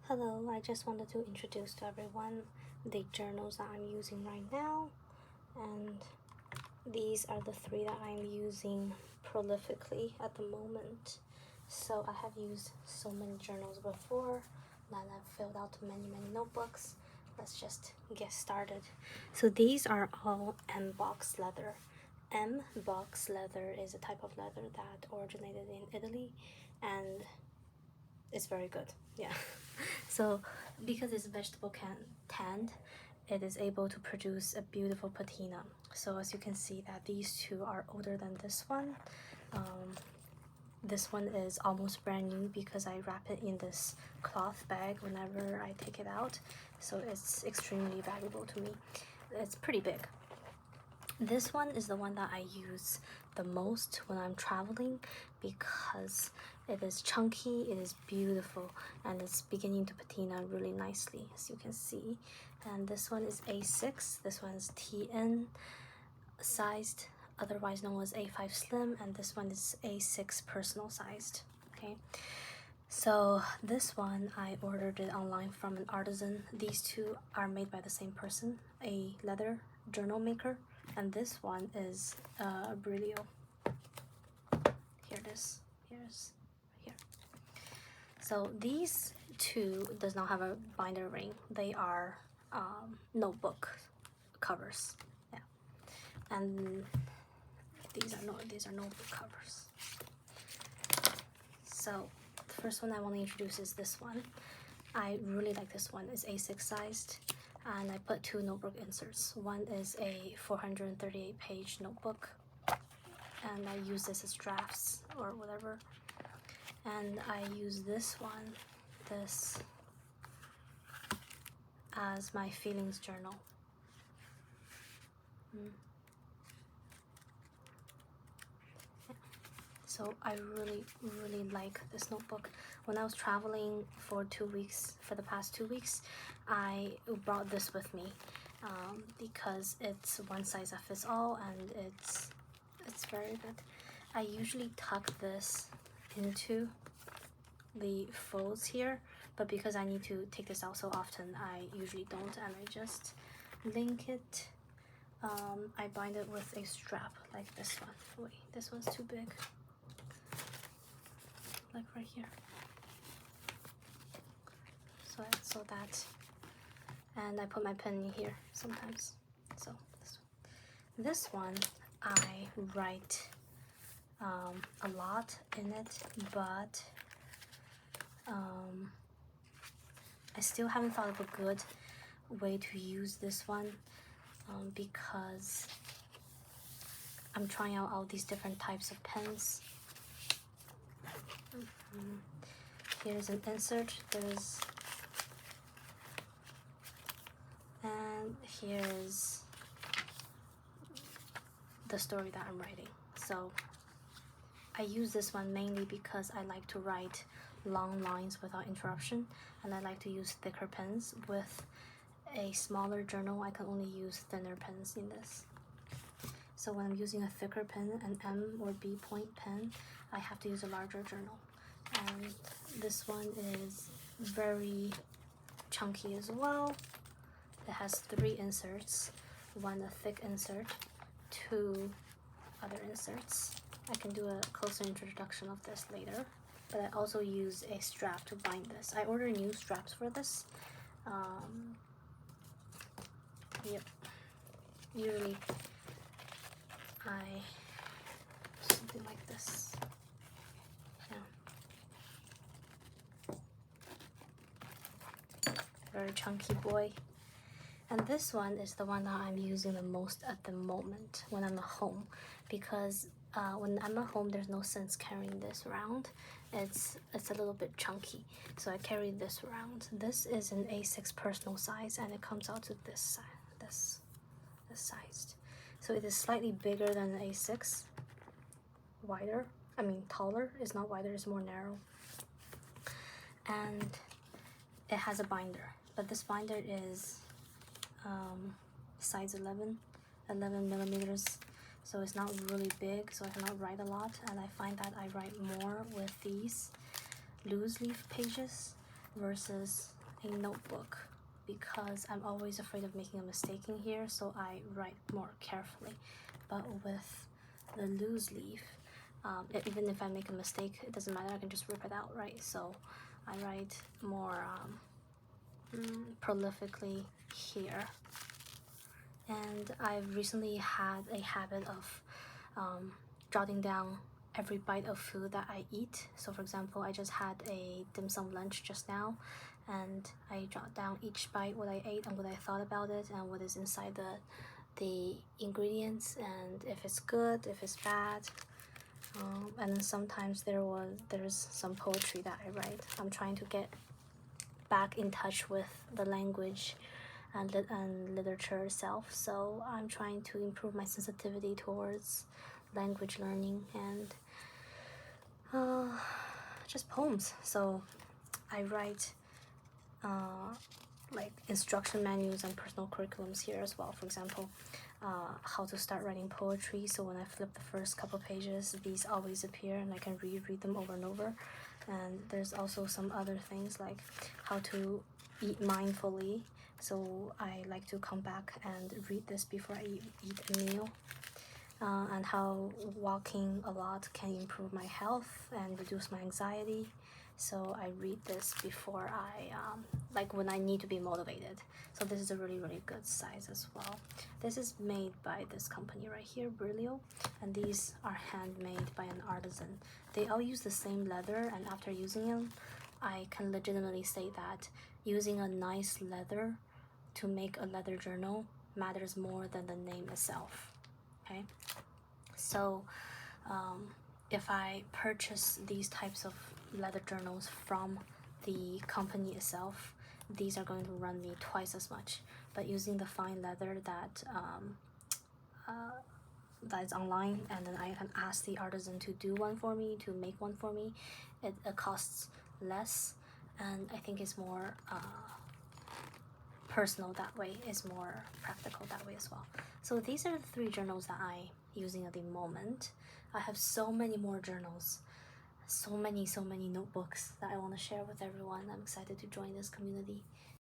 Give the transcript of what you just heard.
Hello, I just wanted to introduce to everyone the journals that I'm using right now, and these are the three that I'm using prolifically at the moment. So I have used so many journals before that I've filled out many notebooks. Let's just get started. So these are all M box leather. M box leather is a type of leather that originated in Italy, and it's very good. Yeah. So because it's vegetable tanned, it is able to produce a beautiful patina. So as you can see that these two are older than this one. This one is almost brand new because I wrap it in this cloth bag whenever I take it out. So it's extremely valuable to me. It's pretty big. This one is the one that I use the most when I'm traveling because it is chunky, it is beautiful, and it's beginning to patina really nicely, as you can see. And this one is A6, this one is TN sized, otherwise known as A5 slim, and this one is A6 personal sized. Okay, so this one I ordered it online from an artisan. These two are made by the same person, a leather journal maker, and this one is Brilio. Here it is. Here's here. So these two does not have a binder ring. They are notebook covers. Yeah, and these are notebook covers. So the first one I want to introduce is this one. I really like this one. It's A6 sized, and I put two notebook inserts. One is a 438 page notebook, and I use this as drafts or whatever. And I use this one, this, as my feelings journal. So I really like this notebook. When I was traveling for 2 weeks, for the past 2 weeks, I brought this with me because it's one size that fits all, and it's very good. I usually tuck this into the folds here, but because I need to take this out so often, I usually don't, and I just link it. I bind it with a strap like this one. Wait, this one's too big. Like right here. So that, and I put my pen in here sometimes. So this one I write a lot in it, but I still haven't thought of a good way to use this one because I'm trying out all these different types of pens. Here's an insert. And here's the story that I'm writing. So I use this one mainly because I like to write long lines without interruption, and I like to use thicker pens. With a smaller journal, I can only use thinner pens in this. So when I'm using a thicker pen, an M or B point pen, I have to use a larger journal. And this one is very chunky as well. It has 3 inserts, one a thick insert, 2 other inserts. I can do a closer introduction of this later, but I also use a strap to bind this. I ordered new straps for this. Yep. Usually I something like this. Yeah. Very chunky boy. And this one is the one that I'm using the most at the moment when I'm at home, because when I'm at home, there's no sense carrying this around. It's a little bit chunky, so I carry this around. This is an A6 personal size, and it comes out to this sized. So it is slightly bigger than the A6, wider. I mean taller. It's not wider. It's more narrow. And it has a binder, but this binder is size 11 millimeters, so it's not really big, so I cannot write a lot, and I find that I write more with these loose leaf pages. versus a notebook, because I'm always afraid of making a mistake in here, so I write more carefully. But with the loose leaf, even if I make a mistake, it doesn't matter, I can just rip it out, right? So I write more prolifically here. And I've recently had a habit of jotting down every bite of food that I eat. So for example, I just had a dim sum lunch just now, and I jot down each bite, what I ate and what I thought about it, and what is inside the ingredients, and if it's good, if it's bad. And then sometimes there's some poetry that I write. I'm trying to get back in touch with the language and literature itself, so I'm trying to improve my sensitivity towards language learning and just poems. So I write like instruction manuals and personal curriculums here as well. For example, how to start writing poetry, so when I flip the first couple pages, these always appear and I can reread them over and over. And there's also some other things like how to eat mindfully, so I like to come back and read this before I eat a meal. And how walking a lot can improve my health and reduce my anxiety. So I read this before I, like when I need to be motivated. So this is a really, really good size as well. This is made by this company right here, Brilio, and these are handmade by an artisan. They all use the same leather, and after using them, I can legitimately say that using a nice leather to make a leather journal matters more than the name itself. Okay, so if I purchase these types of leather journals from the company itself, these are going to run me twice as much. But using the fine leather that is online, and then I can ask the artisan to do one for me, to make one for me, it costs less, and I think it's more personal that way, is more practical that way as well. So these are the 3 journals that I'm using at the moment. I have so many more journals, so many notebooks that I want to share with everyone. I'm excited to join this community.